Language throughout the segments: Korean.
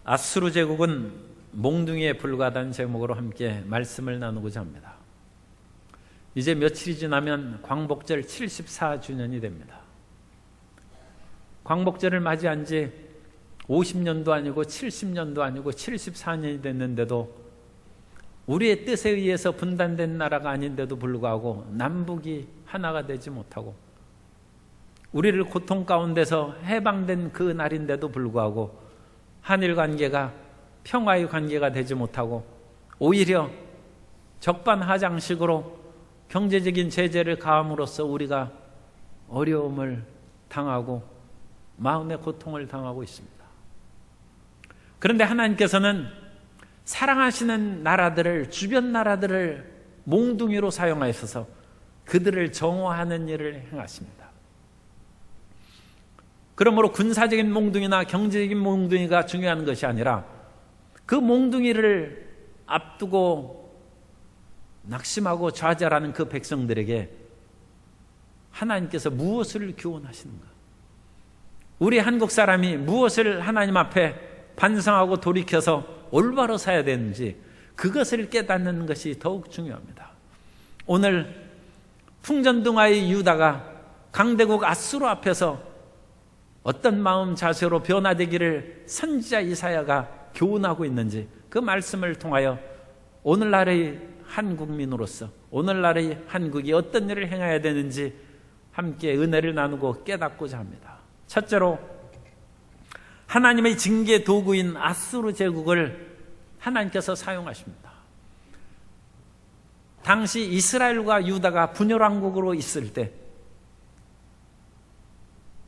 아수르 제국은 몽둥이에 불과하다는 제목으로 함께 말씀을 나누고자 합니다. 이제 며칠이 지나면 광복절 74주년이 됩니다. 광복절을 맞이한 지 50년도 아니고 70년도 아니고 74년이 됐는데도 우리의 뜻에 의해서 분단된 나라가 아닌데도 불구하고 남북이 하나가 되지 못하고 우리를 고통 가운데서 해방된 그 날인데도 불구하고 한일 관계가 평화의 관계가 되지 못하고 오히려 적반하장식으로 경제적인 제재를 가함으로써 우리가 어려움을 당하고 마음의 고통을 당하고 있습니다. 그런데 하나님께서는 사랑하시는 나라들을, 주변 나라들을 몽둥이로 사용하셔서 그들을 정오하는 일을 행하십니다. 그러므로 군사적인 몽둥이나 경제적인 몽둥이가 중요한 것이 아니라 그 몽둥이를 앞두고 낙심하고 좌절하는 그 백성들에게 하나님께서 무엇을 교훈하시는가? 우리 한국 사람이 무엇을 하나님 앞에 반성하고 돌이켜서 올바로 사야 되는지 그것을 깨닫는 것이 더욱 중요합니다. 오늘 풍전등화의 유다가 강대국 아수르 앞에서 어떤 마음 자세로 변화되기를 선지자 이사야가 교훈하고 있는지 그 말씀을 통하여 오늘날의 한국민으로서 오늘날의 한국이 어떤 일을 행해야 되는지 함께 은혜를 나누고 깨닫고자 합니다. 첫째로 하나님의 징계 도구인 아수르 제국을 하나님께서 사용하십니다. 당시 이스라엘과 유다가 분열왕국으로 있을 때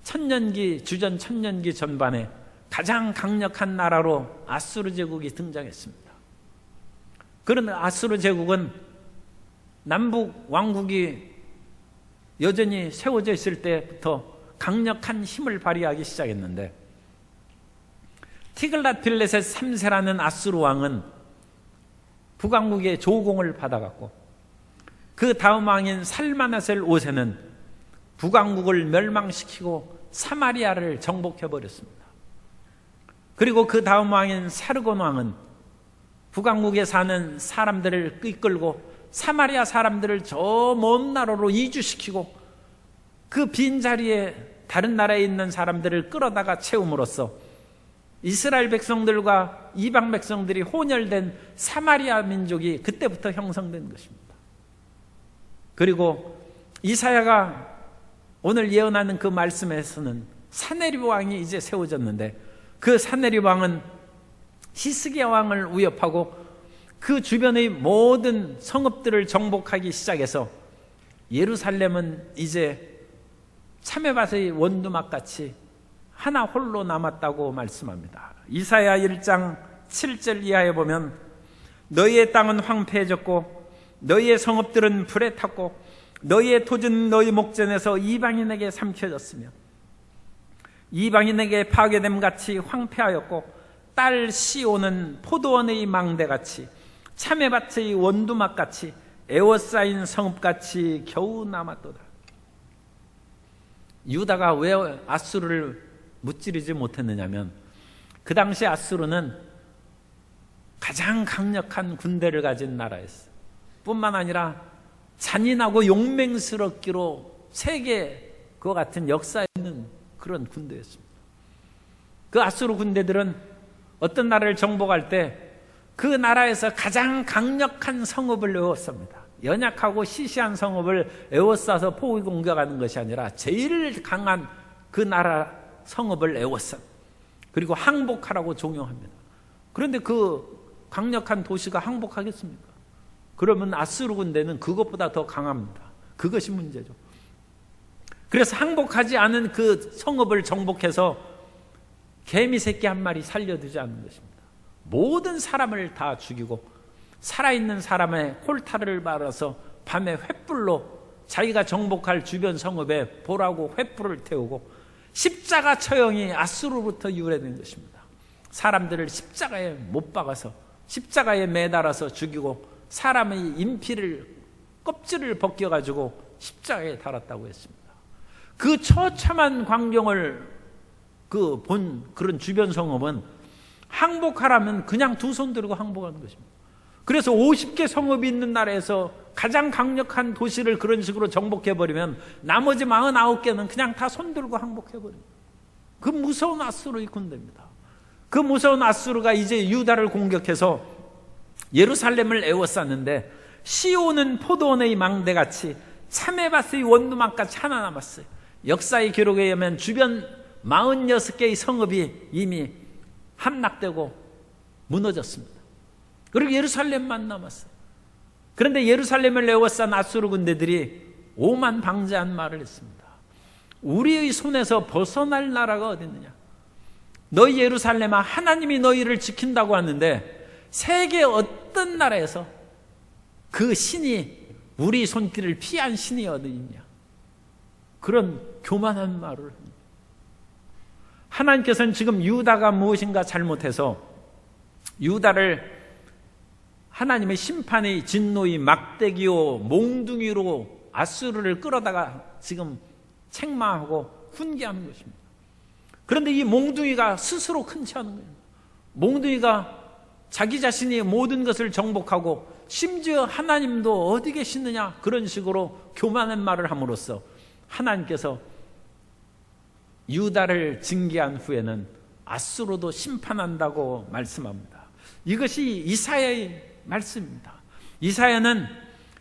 주전 천년기 전반에 가장 강력한 나라로 아수르 제국이 등장했습니다. 그런데 아수르 제국은 남북 왕국이 여전히 세워져 있을 때부터 강력한 힘을 발휘하기 시작했는데 티글랏필레셋 3세라는 아수르 왕은 북왕국의 조공을 받아갔고 그 다음 왕인 살마네셀 5세는 북왕국을 멸망시키고 사마리아를 정복해버렸습니다. 그리고 그 다음 왕인 사르곤 왕은 북왕국에 사는 사람들을 이끌고 사마리아 사람들을 저 먼 나라로 이주시키고 그 빈자리에 다른 나라에 있는 사람들을 끌어다가 채움으로써 이스라엘 백성들과 이방 백성들이 혼혈된 사마리아 민족이 그때부터 형성된 것입니다. 그리고 이사야가 오늘 예언하는 그 말씀에서는 사네립 왕이 이제 세워졌는데 그 사네립 왕은 히스기야 왕을 위협하고 그 주변의 모든 성읍들을 정복하기 시작해서 예루살렘은 이제 참외밭의 원두막같이 하나 홀로 남았다고 말씀합니다. 이사야 1장 7절 이하에 보면 너희의 땅은 황폐해졌고 너희의 성읍들은 불에 탔고 너희의 토지는 너희 목전에서 이방인에게 삼켜졌으며 이방인에게 파괴됨같이 황폐하였고 딸 시온은 포도원의 망대같이 참외밭의 원두막같이 에워싸인 성읍같이 겨우 남았도다. 유다가 왜 아수르를 무찌르지 못했느냐면 그 당시 아수르는 가장 강력한 군대를 가진 나라였어요. 뿐만 아니라 잔인하고 용맹스럽기로 세계 그와 같은 역사에 있는 그런 군대였습니다. 그 아수르 군대들은 어떤 나라를 정복할 때 그 나라에서 가장 강력한 성읍을 에워쌉니다. 연약하고 시시한 성읍을 에워싸서 포위 공격하는 것이 아니라 제일 강한 그 나라 성읍을 에워싸 그리고 항복하라고 종용합니다. 그런데 그 강력한 도시가 항복하겠습니까? 그러면 아수르 군대는 그것보다 더 강합니다. 그것이 문제죠. 그래서 항복하지 않은 그 성읍을 정복해서 개미 새끼 한 마리 살려두지 않는 것입니다. 모든 사람을 다 죽이고 살아있는 사람의 홀타를 말아서 밤에 횃불로 자기가 정복할 주변 성읍에 보라고 횃불을 태우고 십자가 처형이 아수르로부터 유래된 것입니다. 사람들을 십자가에 못 박아서 십자가에 매달아서 죽이고 사람의 인피를 껍질을 벗겨가지고 십자가에 달았다고 했습니다. 그 처참한 광경을 본 그런 주변 성읍은 항복하라면 그냥 두 손 들고 항복하는 것입니다. 그래서 50개 성읍이 있는 나라에서 가장 강력한 도시를 그런 식으로 정복해버리면 나머지 49개는 그냥 다 손 들고 항복해버립니다. 그 무서운 아수르의 군대입니다. 그 무서운 아수르가 이제 유다를 공격해서 예루살렘을 에워쌌는데 시온은 포도원의 망대같이 참외밭의 원두막같이 하나 남았어요. 역사의 기록에 의하면 주변 46개의 성읍이 이미 함락되고 무너졌습니다. 그리고 예루살렘만 남았어요. 그런데 예루살렘을 에워싼 아수르 군대들이 오만방자한 말을 했습니다. 우리의 손에서 벗어날 나라가 어디 있느냐? 너희 예루살렘아, 하나님이 너희를 지킨다고 하는데 세계 어떤 나라에서 그 신이 우리 손길을 피한 신이 어디 있냐? 그런 교만한 말을 합니다. 하나님께서는 지금 유다가 무엇인가 잘못해서 유다를 하나님의 심판의 진노의 막대기요 몽둥이로 아수르를 끌어다가 지금 책망하고 훈계하는 것입니다. 그런데 이 몽둥이가 스스로 큰 체 하는 거예요. 몽둥이가 자기 자신이 모든 것을 정복하고 심지어 하나님도 어디 계시느냐 그런 식으로 교만한 말을 함으로써 하나님께서 유다를 징계한 후에는 아수르도 심판한다고 말씀합니다. 이것이 이사야의 말씀입니다. 이사야는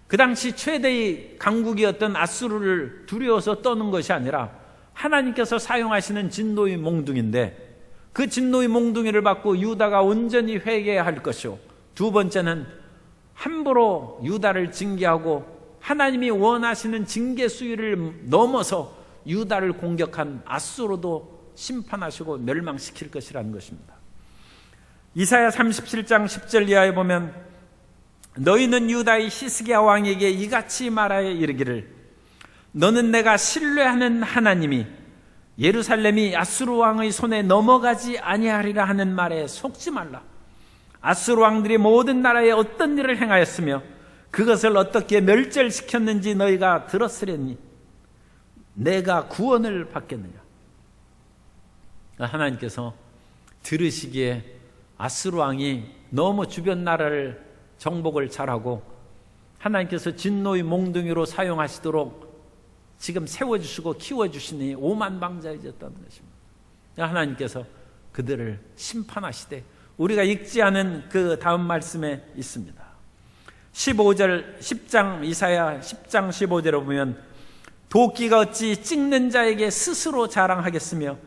그 당시 최대의 강국이었던 아수르를 두려워서 떠는 것이 아니라 하나님께서 사용하시는 진노의 몽둥이인데 그 진노의 몽둥이를 받고 유다가 온전히 회개해야 할 것이요, 두 번째는 함부로 유다를 징계하고 하나님이 원하시는 징계 수위를 넘어서 유다를 공격한 아수르도 심판하시고 멸망시킬 것이라는 것입니다. 이사야 37장 10절 이하에 보면 너희는 유다의 히스기야 왕에게 이같이 말하여 이르기를 너는 내가 신뢰하는 하나님이 예루살렘이 아수르 왕의 손에 넘어가지 아니하리라 하는 말에 속지 말라. 아수르 왕들이 모든 나라에 어떤 일을 행하였으며 그것을 어떻게 멸절시켰는지 너희가 들었으려니 내가 구원을 받겠느냐. 하나님께서 들으시기에 아수르 왕이 너무 주변 나라를 정복을 잘하고 하나님께서 진노의 몽둥이로 사용하시도록 지금 세워주시고 키워주시니 오만방자해졌다는 것입니다. 하나님께서 그들을 심판하시되 우리가 읽지 않은 그 다음 말씀에 있습니다. 15절 10장 이사야 10장 15절에 보면 도끼가 어찌 찍는 자에게 스스로 자랑하겠으며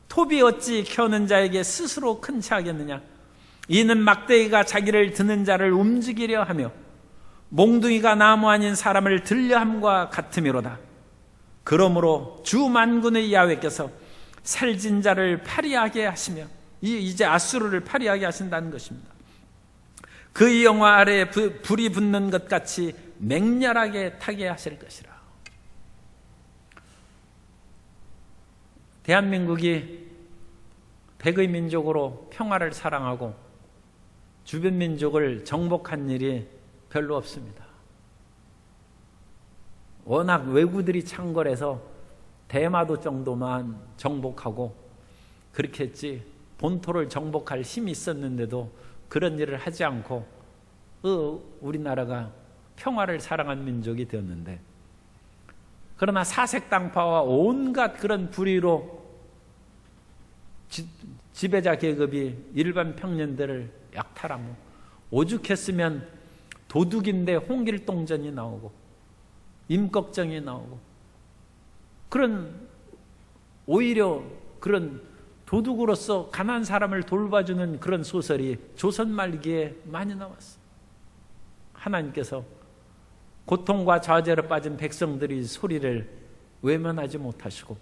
톱이 어찌 켜는 자에게 스스로 큰 체하겠느냐. 이는 막대기가 자기를 드는 자를 움직이려 하며 몽둥이가 나무 아닌 사람을 들려함과 같음이로다. 그러므로 주 만군의 야훼께서 살진 자를 파리하게 하시며 이제 아수르를 파리하게 하신다는 것입니다. 그의 영화 아래에 불이 붙는 것 같이 맹렬하게 타게 하실 것이라. 대한민국이 백의 민족으로 평화를 사랑하고 주변 민족을 정복한 일이 별로 없습니다. 워낙 왜구들이 창궐해서 대마도 정도만 정복하고 그렇게 했지 본토를 정복할 힘이 있었는데도 그런 일을 하지 않고 우리나라가 평화를 사랑한 민족이 되었는데, 그러나 사색당파와 온갖 그런 불의로 지배자 계급이 일반 평년들을 약탈하고 오죽했으면 도둑인데 홍길동전이 나오고 임꺽정이 나오고 그런 오히려 그런 도둑으로서 가난한 사람을 돌봐주는 그런 소설이 조선 말기에 많이 나왔어요. 하나님께서 고통과 좌절에 빠진 백성들의 소리를 외면하지 못하시고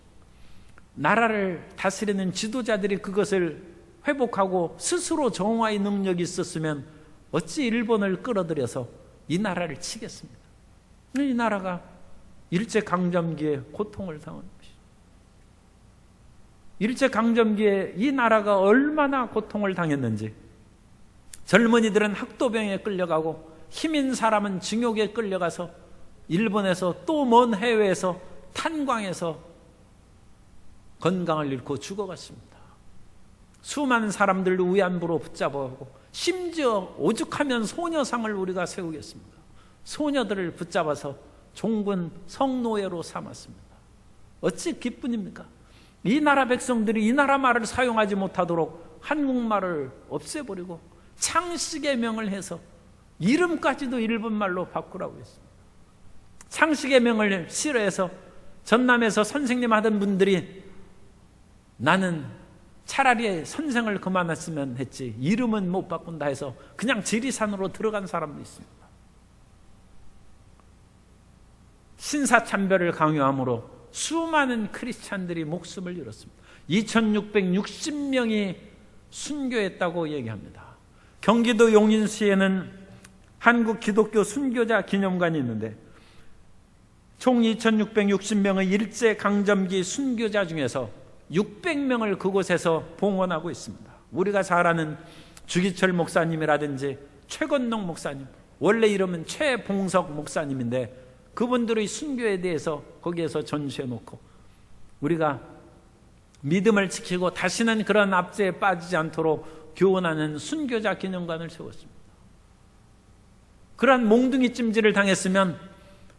나라를 다스리는 지도자들이 그것을 회복하고 스스로 정화의 능력이 있었으면 어찌 일본을 끌어들여서 이 나라를 치겠습니까? 이 나라가 일제강점기에 고통을 당한 것이죠. 일제강점기에 이 나라가 얼마나 고통을 당했는지, 젊은이들은 학도병에 끌려가고 힘인 사람은 징역에 끌려가서 일본에서 또 먼 해외에서 탄광해서 건강을 잃고 죽어갔습니다. 수많은 사람들을 위안부로 붙잡아오고 심지어 오죽하면 소녀상을 우리가 세우겠습니까? 소녀들을 붙잡아서 종군 성노예로 삼았습니다. 어찌 기쁜입니까? 이 나라 백성들이 이 나라 말을 사용하지 못하도록 한국말을 없애버리고 창식의 명을 해서 이름까지도 일본말로 바꾸라고 했습니다. 창식의 명을 싫어해서 전남에서 선생님 하던 분들이 나는 차라리 선생을 그만했으면 했지 이름은 못 바꾼다 해서 그냥 지리산으로 들어간 사람도 있습니다. 신사참배를 강요함으로 수많은 크리스찬들이 목숨을 잃었습니다. 2660명이 순교했다고 얘기합니다. 경기도 용인시에는 한국 기독교 순교자 기념관이 있는데 총 2660명의 일제강점기 순교자 중에서 600명을 그곳에서 봉헌하고 있습니다. 우리가 잘 아는 주기철 목사님이라든지 최건농 목사님, 원래 이름은 최봉석 목사님인데 그분들의 순교에 대해서 거기에서 전시해 놓고 우리가 믿음을 지키고 다시는 그런 압제에 빠지지 않도록 교훈하는 순교자 기념관을 세웠습니다. 그러한 몽둥이 찜질을 당했으면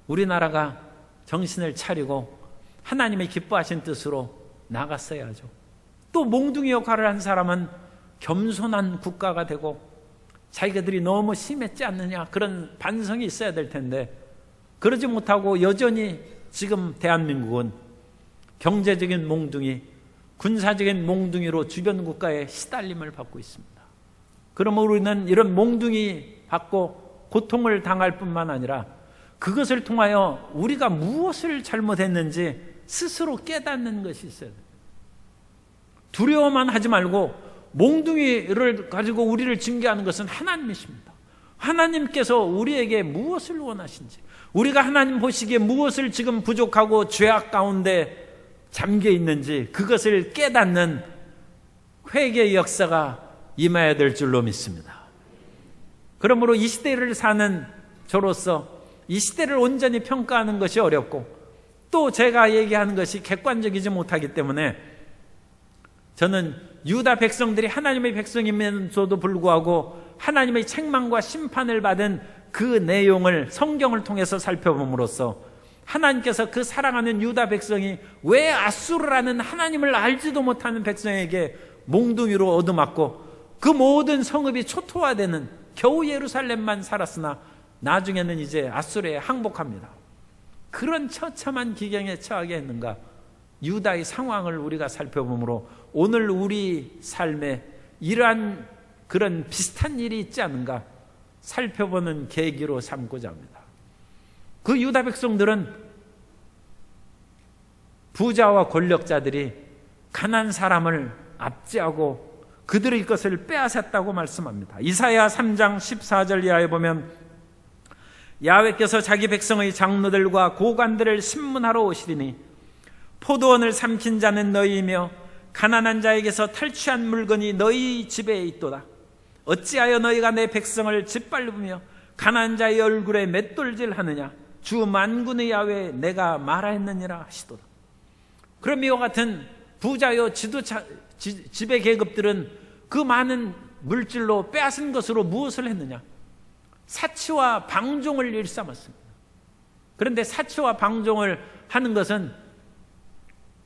우리나라가 정신을 차리고 하나님의 기뻐하신 뜻으로 나갔어야죠. 또 몽둥이 역할을 한 사람은 겸손한 국가가 되고 자기들이 너무 심했지 않느냐 그런 반성이 있어야 될 텐데 그러지 못하고 여전히 지금 대한민국은 경제적인 몽둥이, 군사적인 몽둥이로 주변 국가에 시달림을 받고 있습니다. 그러므로 우리는 이런 몽둥이 받고 고통을 당할 뿐만 아니라 그것을 통하여 우리가 무엇을 잘못했는지 스스로 깨닫는 것이 있어야 돼요. 두려워만 하지 말고 몽둥이를 가지고 우리를 징계하는 것은 하나님이십니다. 하나님께서 우리에게 무엇을 원하신지, 우리가 하나님 보시기에 무엇을 지금 부족하고 죄악 가운데 잠겨 있는지 그것을 깨닫는 회개의 역사가 임해야 될 줄로 믿습니다. 그러므로 이 시대를 사는 저로서 이 시대를 온전히 평가하는 것이 어렵고 또 제가 얘기하는 것이 객관적이지 못하기 때문에 저는 유다 백성들이 하나님의 백성이면서도 불구하고 하나님의 책망과 심판을 받은 그 내용을 성경을 통해서 살펴봄으로써 하나님께서 그 사랑하는 유다 백성이 왜 아수르라는 하나님을 알지도 못하는 백성에게 몽둥이로 얻어맞고 그 모든 성읍이 초토화되는 겨우 예루살렘만 살았으나 나중에는 이제 아수르에 항복합니다. 그런 처참한 기경에 처하게 했는가? 유다의 상황을 우리가 살펴보므로 오늘 우리 삶에 이러한 그런 비슷한 일이 있지 않은가 살펴보는 계기로 삼고자 합니다. 그 유다 백성들은 부자와 권력자들이 가난한 사람을 압제하고 그들의 것을 빼앗았다고 말씀합니다. 이사야 3장 14절 이하에 보면 야훼께서 자기 백성의 장로들과 고관들을 신문하러 오시리니 포도원을 삼킨 자는 너희이며 가난한 자에게서 탈취한 물건이 너희 집에 있도다. 어찌하여 너희가 내 백성을 짓밟으며 가난한 자의 얼굴에 맷돌질하느냐? 주 만군의 야훼 내가 말하였느니라 하시도다. 그럼 이와 같은 부자요 지배 계급들은 그 많은 물질로 빼앗은 것으로 무엇을 했느냐? 사치와 방종을 일삼았습니다. 그런데 사치와 방종을 하는 것은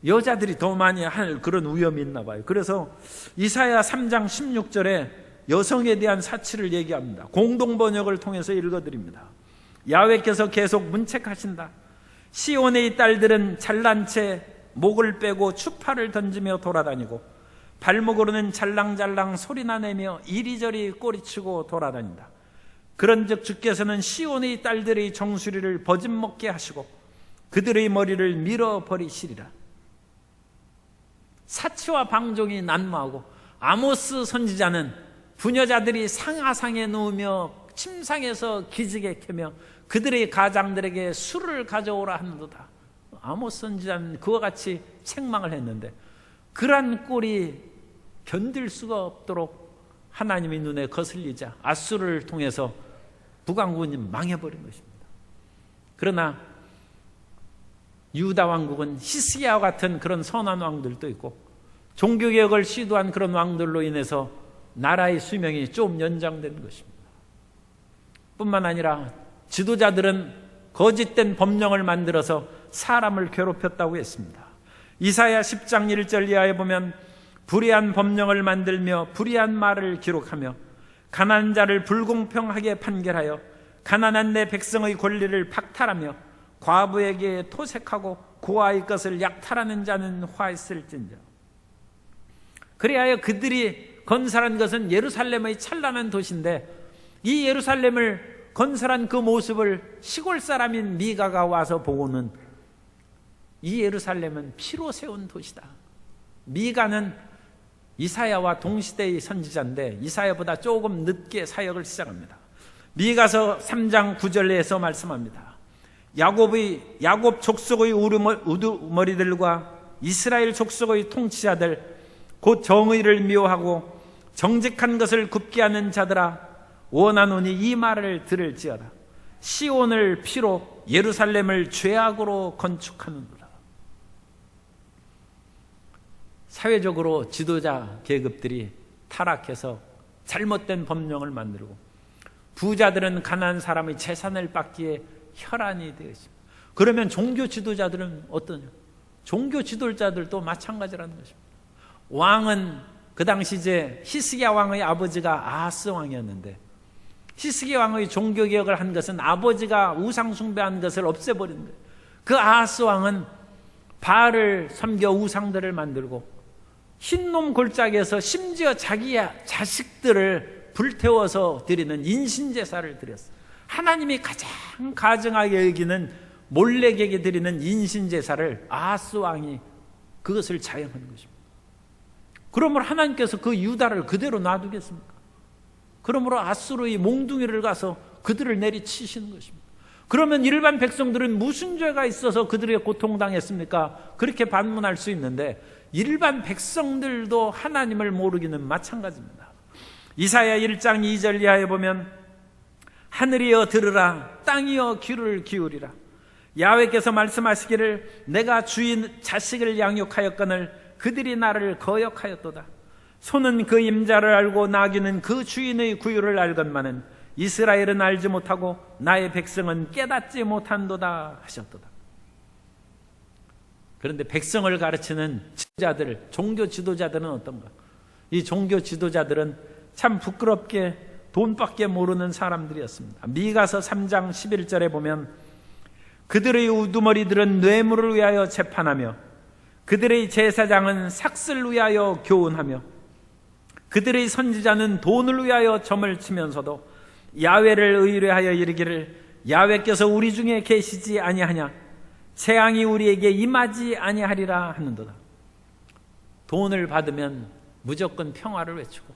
여자들이 더 많이 할 그런 위험이 있나 봐요. 그래서 이사야 3장 16절에 여성에 대한 사치를 얘기합니다. 공동번역을 통해서 읽어드립니다. 야훼께서 계속 문책하신다. 시온의 딸들은 잘난 채 목을 빼고 추파를 던지며 돌아다니고 발목으로는 잘랑잘랑 소리나 내며 이리저리 꼬리치고 돌아다닌다. 그런즉 주께서는 시온의 딸들의 정수리를 버짐먹게 하시고 그들의 머리를 밀어버리시리라. 사치와 방종이 난무하고 아모스 선지자는 부녀자들이 상하상에 누우며 침상에서 기지개 켜며 그들의 가장들에게 술을 가져오라 하는도다. 아모스 선지자는 그와 같이 책망을 했는데 그러한 꼴이 견딜 수가 없도록 하나님의 눈에 거슬리자 아수르를 통해서 북왕국이 망해버린 것입니다. 그러나 유다 왕국은 히스기야와 같은 그런 선한 왕들도 있고 종교개혁을 시도한 그런 왕들로 인해서 나라의 수명이 좀 연장된 것입니다. 뿐만 아니라 지도자들은 거짓된 법령을 만들어서 사람을 괴롭혔다고 했습니다. 이사야 10장 1절 이하에 보면 불의한 법령을 만들며 불의한 말을 기록하며 가난한 자를 불공평하게 판결하여 가난한 내 백성의 권리를 박탈하며 과부에게 토색하고 고아의 것을 약탈하는 자는 화했을진저. 그리하여 그들이 건설한 것은 예루살렘의 찬란한 도시인데 이 예루살렘을 건설한 그 모습을 시골 사람인 미가가 와서 보고는 이 예루살렘은 피로 세운 도시다. 미가는 이사야와 동시대의 선지자인데 이사야보다 조금 늦게 사역을 시작합니다. 미가서 3장 9절에서 말씀합니다. 야곱 족속의 우두머리들과 이스라엘 족속의 통치자들 곧 정의를 미워하고 정직한 것을 굽게 하는 자들아 원하노니 이 말을 들을지어다. 시온을 피로 예루살렘을 죄악으로 건축하는도다. 사회적으로 지도자 계급들이 타락해서 잘못된 법령을 만들고 부자들은 가난한 사람의 재산을 뺏기에 혈안이 되었습니다. 그러면 종교 지도자들은 어떠냐? 종교 지도자들도 마찬가지라는 것입니다. 왕은 그 당시 이제 히스기야 왕의 아버지가 아하스 왕이었는데 히스기야 왕의 종교개혁을 한 것은 아버지가 우상 숭배한 것을 없애버린 거예요. 그 아하스 왕은 바알을 섬겨 우상들을 만들고 흰놈 골짜기에서 심지어 자기 자식들을 불태워서 드리는 인신제사를 드렸어요. 하나님이 가장 가증하게 여기는 몰래에게 드리는 인신제사를 아하스 왕이 그것을 자행한 것입니다. 그러므로 하나님께서 그 유다를 그대로 놔두겠습니까? 그러므로 아수르의 몽둥이를 가서 그들을 내리치시는 것입니다. 그러면 일반 백성들은 무슨 죄가 있어서 그들에게 고통당했습니까? 그렇게 반문할 수 있는데 일반 백성들도 하나님을 모르기는 마찬가지입니다. 이사야 1장 2절 이하에 보면 하늘이여 들으라 땅이여 귀를 기울이라 야훼께서 말씀하시기를 내가 주인 자식을 양육하였거늘 그들이 나를 거역하였도다. 소는 그 임자를 알고 나귀는 그 주인의 구유를 알건만은 이스라엘은 알지 못하고 나의 백성은 깨닫지 못한도다 하셨도다. 그런데 백성을 가르치는 지도자들, 종교 지도자들은 어떤가? 이 종교 지도자들은 참 부끄럽게 돈밖에 모르는 사람들이었습니다. 미가서 3장 11절에 보면 그들의 우두머리들은 뇌물을 위하여 재판하며 그들의 제사장은 삭슬을 위하여 교훈하며 그들의 선지자는 돈을 위하여 점을 치면서도 야훼를 의뢰하여 이르기를 야훼께서 우리 중에 계시지 아니하냐 재앙이 우리에게 임하지 아니하리라 하는도다. 돈을 받으면 무조건 평화를 외치고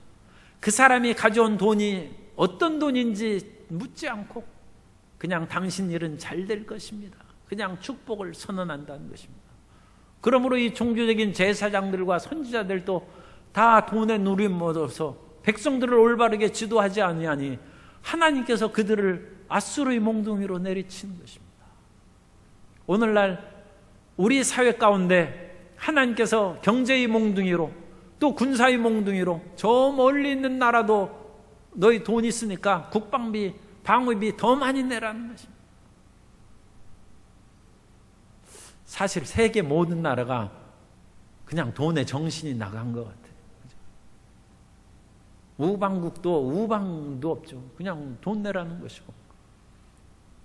그 사람이 가져온 돈이 어떤 돈인지 묻지 않고 그냥 당신 일은 잘 될 것입니다. 그냥 축복을 선언한다는 것입니다. 그러므로 이 종교적인 제사장들과 선지자들도 다 돈에 누림얻어서 백성들을 올바르게 지도하지 아니하니 하나님께서 그들을 아수르의 몽둥이로 내리치는 것입니다. 오늘날 우리 사회 가운데 하나님께서 경제의 몽둥이로 또 군사의 몽둥이로 저 멀리 있는 나라도 너희 돈 있으니까 국방비, 방위비 더 많이 내라는 것입니다. 사실 세계 모든 나라가 그냥 돈에 정신이 나간 것 같아요. 우방국도 우방도 없죠. 그냥 돈 내라는 것이고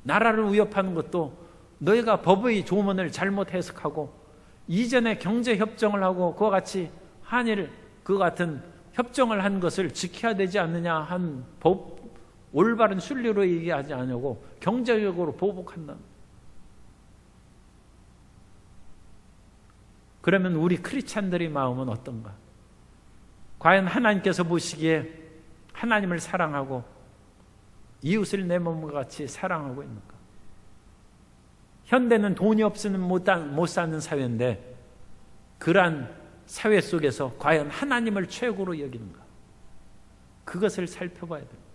나라를 위협하는 것도 너희가 법의 조문을 잘못 해석하고 이전에 경제협정을 하고 그와 같이 한일 그 같은 협정을 한 것을 지켜야 되지 않느냐 한 법 올바른 순리로 얘기하지 않냐고 경제적으로 보복한다. 그러면 우리 크리스찬들의 마음은 어떤가? 과연 하나님께서 보시기에 하나님을 사랑하고 이웃을 내 몸과 같이 사랑하고 있는가? 현대는 돈이 없으면 못 사는 사회인데 그러한 사회 속에서 과연 하나님을 최고로 여기는가? 그것을 살펴봐야 됩니다.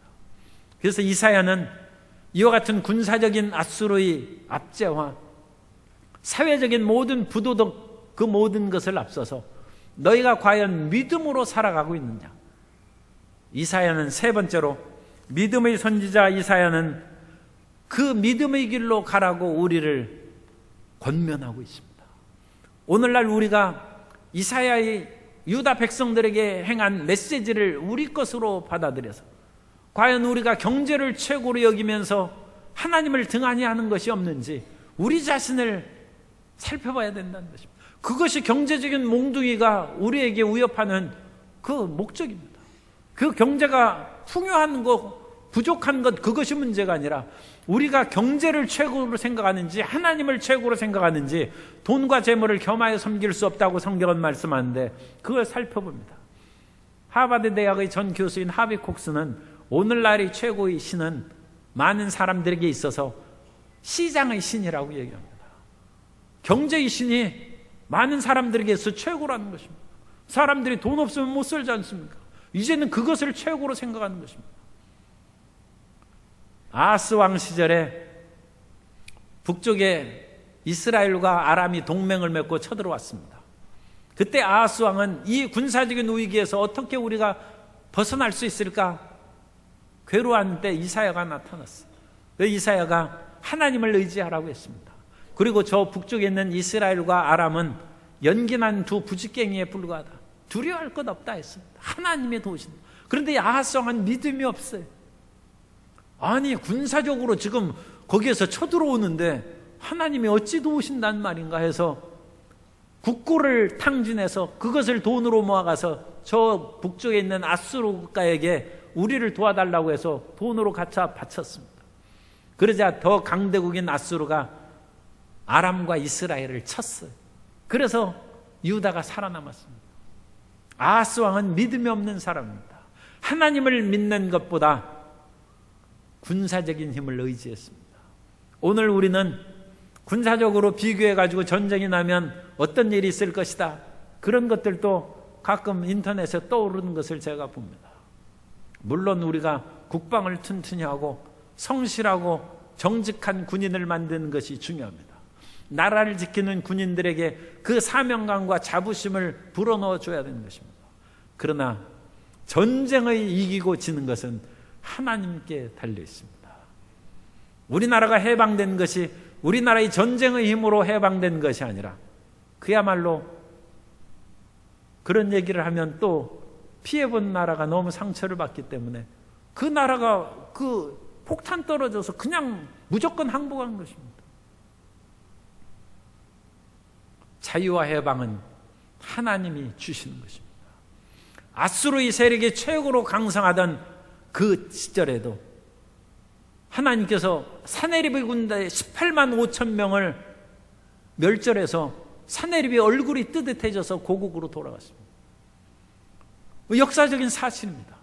그래서 이사야는 이와 같은 군사적인 아수르의 압제와 사회적인 모든 부도덕 그 모든 것을 앞서서 너희가 과연 믿음으로 살아가고 있느냐? 이사야는 세 번째로, 믿음의 선지자 이사야는 그 믿음의 길로 가라고 우리를 권면하고 있습니다. 오늘날 우리가 이사야의 유다 백성들에게 행한 메시지를 우리 것으로 받아들여서 과연 우리가 경제를 최고로 여기면서 하나님을 등한히 하는 것이 없는지 우리 자신을 살펴봐야 된다는 것입니다. 그것이 경제적인 몽둥이가 우리에게 위협하는 그 목적입니다. 그 경제가 풍요한 것, 부족한 것, 그것이 문제가 아니라 우리가 경제를 최고로 생각하는지 하나님을 최고로 생각하는지, 돈과 재물을 겸하여 섬길 수 없다고 성경은 말씀하는데 그걸 살펴봅니다. 하버드 대학의 전 교수인 하비 콕스는 오늘날의 최고의 신은 많은 사람들에게 있어서 시장의 신이라고 얘기합니다. 경제의 신이 많은 사람들에게서 최고라는 것입니다. 사람들이 돈 없으면 못 살지 않습니까? 이제는 그것을 최고로 생각하는 것입니다. 아하스 왕 시절에 북쪽에 이스라엘과 아람이 동맹을 맺고 쳐들어왔습니다. 그때 아하스 왕은 이 군사적인 위기에서 어떻게 우리가 벗어날 수 있을까 괴로워하는 때 이사야가 나타났어요. 이사야가 하나님을 의지하라고 했습니다. 그리고 저 북쪽에 있는 이스라엘과 아람은 연기난 두 부직갱이에 불과하다. 두려워할 것 없다 했습니다. 하나님이 도우신다. 그런데 아하스 왕은 믿음이 없어요. 아니, 군사적으로 지금 거기에서 쳐들어오는데 하나님이 어찌 도우신다는 말인가 해서 국고를 탕진해서 그것을 돈으로 모아가서 저 북쪽에 있는 아수르 국가에게 우리를 도와달라고 해서 돈으로 갖다 바쳤습니다. 그러자 더 강대국인 아수르가 아람과 이스라엘을 쳤어요. 그래서 유다가 살아남았습니다. 아하스 왕은 믿음이 없는 사람입니다. 하나님을 믿는 것보다 군사적인 힘을 의지했습니다. 오늘 우리는 군사적으로 비교해가지고 전쟁이 나면 어떤 일이 있을 것이다, 그런 것들도 가끔 인터넷에 떠오르는 것을 제가 봅니다. 물론 우리가 국방을 튼튼히 하고 성실하고 정직한 군인을 만드는 것이 중요합니다. 나라를 지키는 군인들에게 그 사명감과 자부심을 불어넣어 줘야 되는 것입니다. 그러나 전쟁의 이기고 지는 것은 하나님께 달려 있습니다. 우리나라가 해방된 것이 우리나라의 전쟁의 힘으로 해방된 것이 아니라, 그야말로 그런 얘기를 하면 또 피해본 나라가 너무 상처를 받기 때문에 그 나라가 그 폭탄 떨어져서 그냥 무조건 항복한 것입니다. 자유와 해방은 하나님이 주시는 것입니다. 아수르의 세력이 최고로 강성하던 그 시절에도 하나님께서 사내립의 군대 18만 5천 명을 멸절해서 사내립의 얼굴이 뜨뜻해져서 고국으로 돌아갔습니다. 역사적인 사실입니다.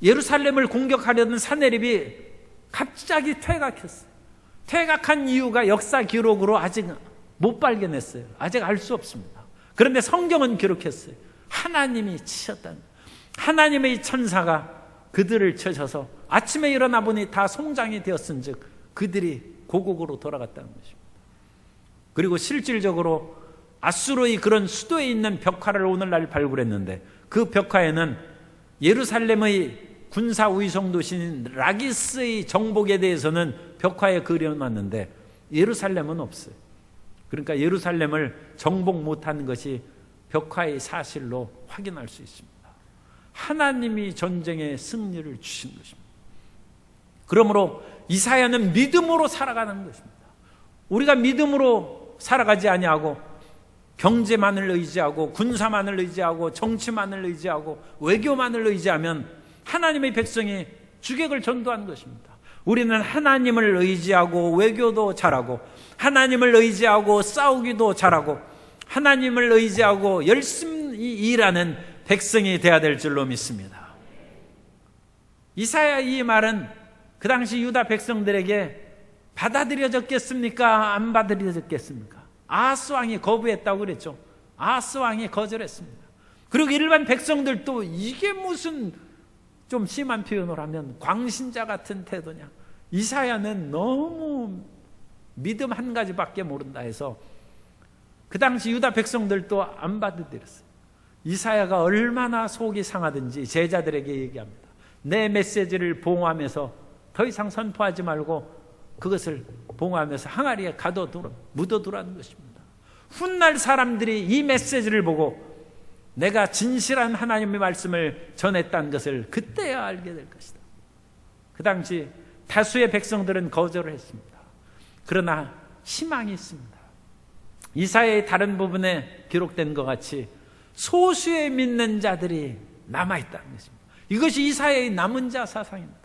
예루살렘을 공격하려던 사내립이 갑자기 퇴각했어요. 퇴각한 이유가 역사 기록으로 아직 못 발견했어요. 아직 알 수 없습니다. 그런데 성경은 기록했어요. 하나님이 치셨다는, 하나님의 천사가 그들을 쳐셔서 아침에 일어나 보니 다 송장이 되었은 즉 그들이 고국으로 돌아갔다는 것입니다. 그리고 실질적으로 아수르의 그런 수도에 있는 벽화를 오늘날 발굴했는데 그 벽화에는 예루살렘의 군사 위성 도시인 라기스의 정복에 대해서는 벽화에 그려놨는데 예루살렘은 없어요. 그러니까 예루살렘을 정복 못하는 것이 벽화의 사실로 확인할 수 있습니다. 하나님이 전쟁의 승리를 주신 것입니다. 그러므로 이사야는 믿음으로 살아가는 것입니다. 우리가 믿음으로 살아가지 아니하고 경제만을 의지하고 군사만을 의지하고 정치만을 의지하고 외교만을 의지하면 하나님의 백성이 주객을 전도하는 것입니다. 우리는 하나님을 의지하고 외교도 잘하고 하나님을 의지하고 싸우기도 잘하고 하나님을 의지하고 열심히 일하는 백성이 되어야 될 줄로 믿습니다. 이사야 이 말은 그 당시 유다 백성들에게 받아들여졌겠습니까? 안 받아들여졌겠습니까? 아하스 왕이 거부했다고 그랬죠. 아하스 왕이 거절했습니다. 그리고 일반 백성들도 이게 무슨, 좀 심한 표현을 하면 광신자 같은 태도냐, 이사야는 너무 믿음 한 가지밖에 모른다 해서 그 당시 유다 백성들도 안 받아들였어요. 이사야가 얼마나 속이 상하든지 제자들에게 얘기합니다. 내 메시지를 봉하면서 더 이상 선포하지 말고 그것을 봉하면서 항아리에 묻어두라는 것입니다. 훗날 사람들이 이 메시지를 보고 내가 진실한 하나님의 말씀을 전했다는 것을 그때야 알게 될 것이다. 그 당시 다수의 백성들은 거절을 했습니다. 그러나 희망이 있습니다. 이사야의 다른 부분에 기록된 것 같이 소수의 믿는 자들이 남아있다는 것입니다. 이것이 이사야의 남은 자 사상입니다.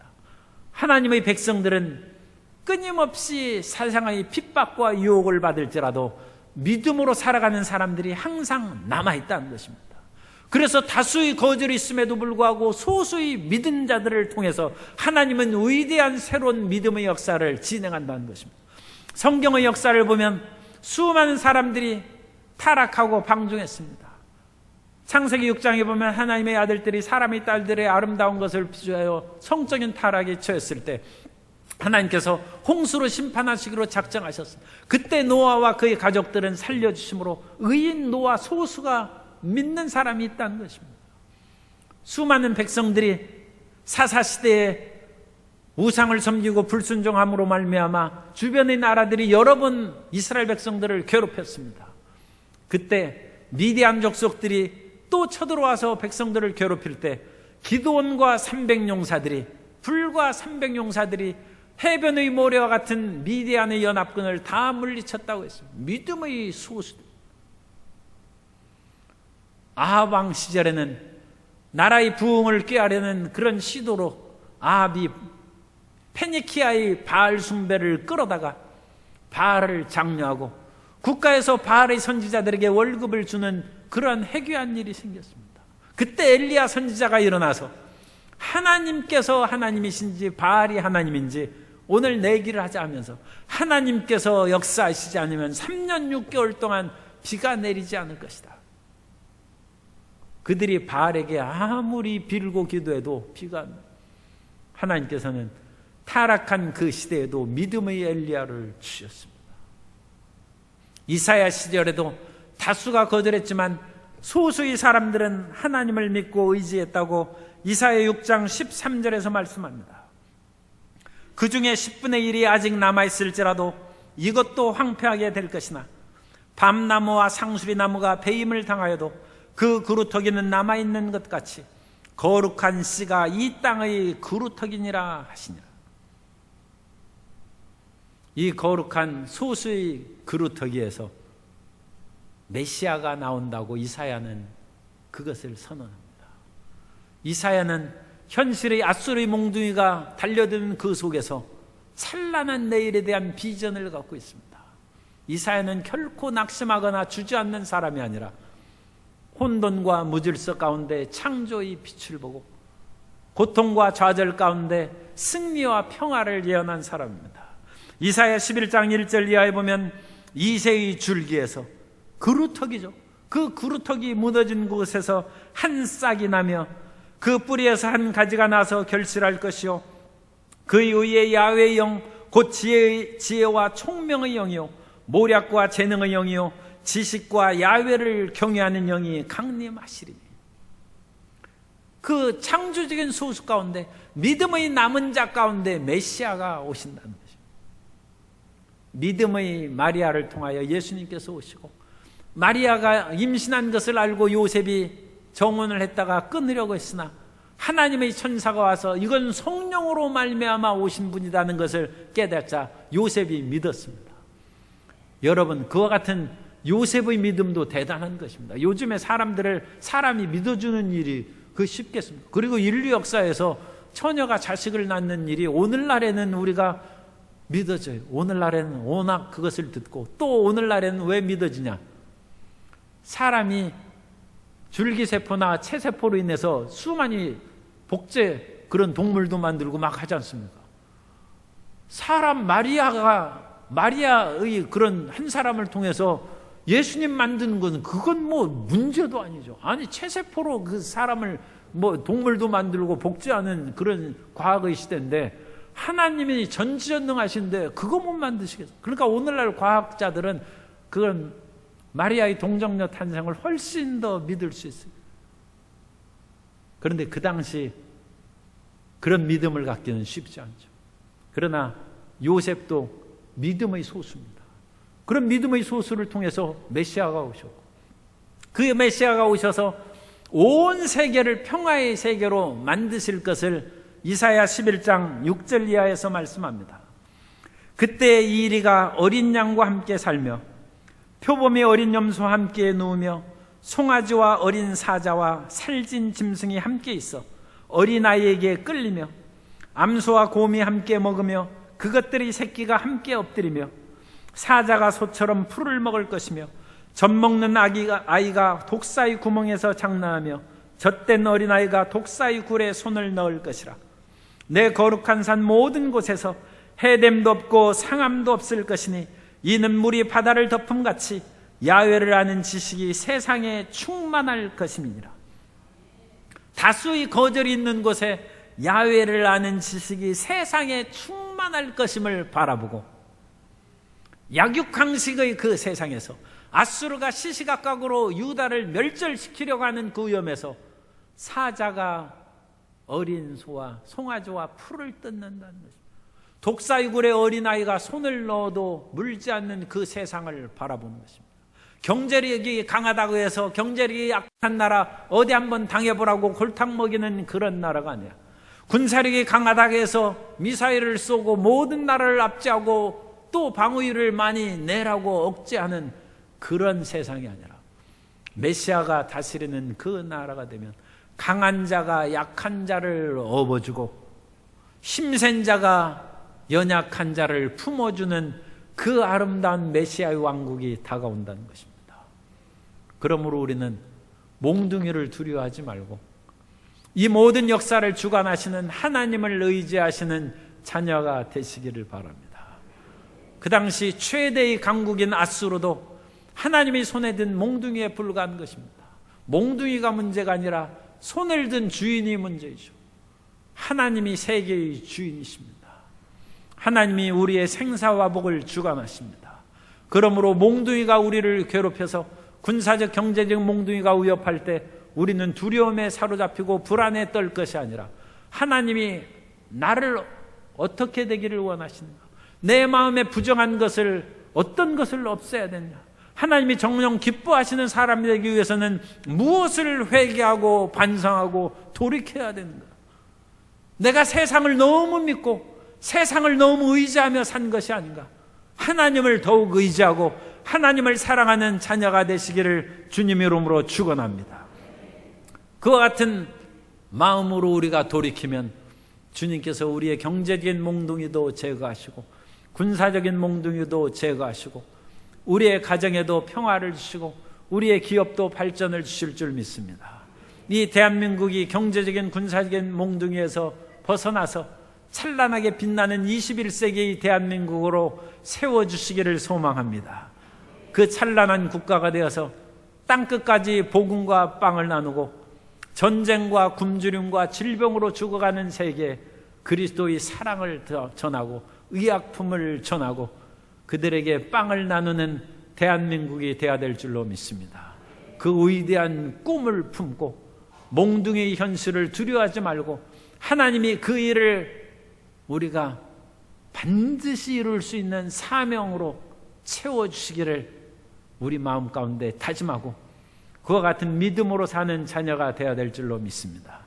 하나님의 백성들은 끊임없이 세상의 핍박과 유혹을 받을지라도 믿음으로 살아가는 사람들이 항상 남아있다는 것입니다. 그래서 다수의 거절이 있음에도 불구하고 소수의 믿은 자들을 통해서 하나님은 위대한 새로운 믿음의 역사를 진행한다는 것입니다. 성경의 역사를 보면 수많은 사람들이 타락하고 방종했습니다. 창세기 6장에 보면 하나님의 아들들이 사람의 딸들의 아름다운 것을 비추하여 성적인 타락에 처했을 때 하나님께서 홍수로 심판하시기로 작정하셨습니다. 그때 노아와 그의 가족들은 살려주심으로 의인 노아 소수가 믿는 사람이 있다는 것입니다. 수많은 백성들이 사사시대에 우상을 섬기고 불순종함으로 말미암아 주변의 나라들이 여러 번 이스라엘 백성들을 괴롭혔습니다. 그때 미디안 족속들이 또 쳐들어와서 백성들을 괴롭힐 때 기드온과 300용사들이 불과 300용사들이 해변의 모래와 같은 미디안의 연합군을 다 물리쳤다고 했습니다. 믿음의 소수들. 아합 왕 시절에는 나라의 부흥을 꾀하려는 그런 시도로 아합이 페니키아의 바알 숭배를 끌어다가 바알을 장려하고 국가에서 바알의 선지자들에게 월급을 주는 그런 해괴한 일이 생겼습니다. 그때 엘리야 선지자가 일어나서 하나님께서 하나님이신지 바알이 하나님인지 오늘 내기를 하자 하면서 하나님께서 역사하시지 않으면 3년 6개월 동안 비가 내리지 않을 것이다. 그들이 바알에게 아무리 빌고 기도해도 비가, 하나님께서는 타락한 그 시대에도 믿음의 엘리야를 주셨습니다. 이사야 시절에도 다수가 거절했지만 소수의 사람들은 하나님을 믿고 의지했다고 이사야 6장 13절에서 말씀합니다. 그 중에 10분의 1이 아직 남아있을지라도 이것도 황폐하게 될 것이나 밤나무와 상수리나무가 배임을 당하여도 그 그루터기는 남아있는 것 같이 거룩한 씨가 이 땅의 그루터기니라 하시니라. 이 거룩한 소수의 그루터기에서 메시아가 나온다고 이사야는 그것을 선언합니다. 이사야는 현실의 앗수르의 몽둥이가 달려드는 그 속에서 찬란한 내일에 대한 비전을 갖고 있습니다. 이사야는 결코 낙심하거나 주저앉는 사람이 아니라 혼돈과 무질서 가운데 창조의 빛을 보고 고통과 좌절 가운데 승리와 평화를 예언한 사람입니다. 이사야 11장 1절 이하에 보면 이새의 줄기에서 그루터기죠. 그 그루터기 묻어진 곳에서 한 싹이 나며 그 뿌리에서 한 가지가 나서 결실할 것이요 그의 의에 야훼의 영 곧 지혜와 총명의 영이요 모략과 재능의 영이요 지식과 야훼를 경외하는 영이 강림하시리니. 그 창조적인 소수 가운데 믿음의 남은 자 가운데 메시아가 오신다는 것입니다. 믿음의 마리아를 통하여 예수님께서 오시고 마리아가 임신한 것을 알고 요셉이 정혼을 했다가 끊으려고 했으나 하나님의 천사가 와서 이건 성령으로 말미암아 오신 분이라는 것을 깨닫자 요셉이 믿었습니다. 여러분, 그와 같은 요셉의 믿음도 대단한 것입니다. 요즘에 사람이 믿어주는 일이 그 쉽겠습니까? 그리고 인류 역사에서 처녀가 자식을 낳는 일이 오늘날에는 우리가 믿어져요. 오늘날에는 워낙 그것을 듣고 또 오늘날에는 왜 믿어지냐? 사람이 줄기세포나 체세포로 인해서 수많이 복제 그런 동물도 만들고 막 하지 않습니까? 사람 마리아의 그런 한 사람을 통해서 예수님 만드는 건 그건 뭐 문제도 아니죠. 아니 체세포로 그 사람을 뭐 동물도 만들고 복제하는 그런 과학의 시대인데 하나님이 전지전능하신데 그거 못 만드시겠어요. 그러니까 오늘날 과학자들은 그런 마리아의 동정녀 탄생을 훨씬 더 믿을 수 있어요. 그런데 그 당시 그런 믿음을 갖기는 쉽지 않죠. 그러나 요셉도 믿음의 소수입니다. 그런 믿음의 소수를 통해서 메시아가 오셨고, 그 메시아가 오셔서 온 세계를 평화의 세계로 만드실 것을 이사야 11장 6절 이하에서 말씀합니다. 그때 이리가 어린 양과 함께 살며 표범이 어린 염소와 함께 누우며 송아지와 어린 사자와 살진 짐승이 함께 있어 어린아이에게 끌리며 암소와 곰이 함께 먹으며 그것들의 새끼가 함께 엎드리며 사자가 소처럼 풀을 먹을 것이며 젖먹는 아이가 독사의 구멍에서 장난하며 젖된 어린아이가 독사의 굴에 손을 넣을 것이라. 내 거룩한 산 모든 곳에서 해됨도 없고 상함도 없을 것이니 이는 물이 바다를 덮음같이 야훼를 아는 지식이 세상에 충만할 것임이니라. 다수의 거절이 있는 곳에 야훼를 아는 지식이 세상에 충만할 것임을 바라보고, 약육강식의 그 세상에서 아수르가 시시각각으로 유다를 멸절시키려고 하는 그 위험에서 사자가 어린 소와 송아지와 풀을 뜯는다는 것입니다. 독사의 굴에 어린아이가 손을 넣어도 물지 않는 그 세상을 바라보는 것입니다. 경제력이 강하다고 해서 경제력이 약한 나라 어디 한번 당해보라고 골탕 먹이는 그런 나라가 아니라, 군사력이 강하다고 해서 미사일을 쏘고 모든 나라를 압제하고 또 방어율을 많이 내라고 억제하는 그런 세상이 아니라, 메시아가 다스리는 그 나라가 되면 강한 자가 약한 자를 업어주고 힘센 자가 연약한 자를 품어주는 그 아름다운 메시아의 왕국이 다가온다는 것입니다. 그러므로 우리는 몽둥이를 두려워하지 말고 이 모든 역사를 주관하시는 하나님을 의지하시는 자녀가 되시기를 바랍니다. 그 당시 최대의 강국인 아수르도 하나님이 손에 든 몽둥이에 불과한 것입니다. 몽둥이가 문제가 아니라 손을 든 주인이 문제이죠. 하나님이 세계의 주인이십니다. 하나님이 우리의 생사화복을 주관하십니다. 그러므로 몽둥이가 우리를 괴롭혀서 군사적 경제적 몽둥이가 위협할 때 우리는 두려움에 사로잡히고 불안에 떨 것이 아니라, 하나님이 나를 어떻게 되기를 원하시는가, 내 마음에 부정한 것을 어떤 것을 없애야 되냐, 하나님이 정령 기뻐하시는 사람이 되기 위해서는 무엇을 회개하고 반성하고 돌이켜야 되는가. 내가 세상을 너무 믿고 세상을 너무 의지하며 산 것이 아닌가. 하나님을 더욱 의지하고 하나님을 사랑하는 자녀가 되시기를 주님의 이름으로 축원합니다. 그와 같은 마음으로 우리가 돌이키면 주님께서 우리의 경제적인 몽둥이도 제거하시고 군사적인 몽둥이도 제거하시고 우리의 가정에도 평화를 주시고 우리의 기업도 발전을 주실 줄 믿습니다. 이 대한민국이 경제적인 군사적인 몽둥이에서 벗어나서 찬란하게 빛나는 21세기의 대한민국으로 세워주시기를 소망합니다. 그 찬란한 국가가 되어서 땅끝까지 복음과 빵을 나누고 전쟁과 굶주림과 질병으로 죽어가는 세계에 그리스도의 사랑을 전하고 의약품을 전하고 그들에게 빵을 나누는 대한민국이 되어야 될 줄로 믿습니다. 그 위대한 꿈을 품고 몽둥이의 현실을 두려워하지 말고 하나님이 그 일을 우리가 반드시 이룰 수 있는 사명으로 채워주시기를 우리 마음 가운데 다짐하고 그와 같은 믿음으로 사는 자녀가 되어야 될 줄로 믿습니다.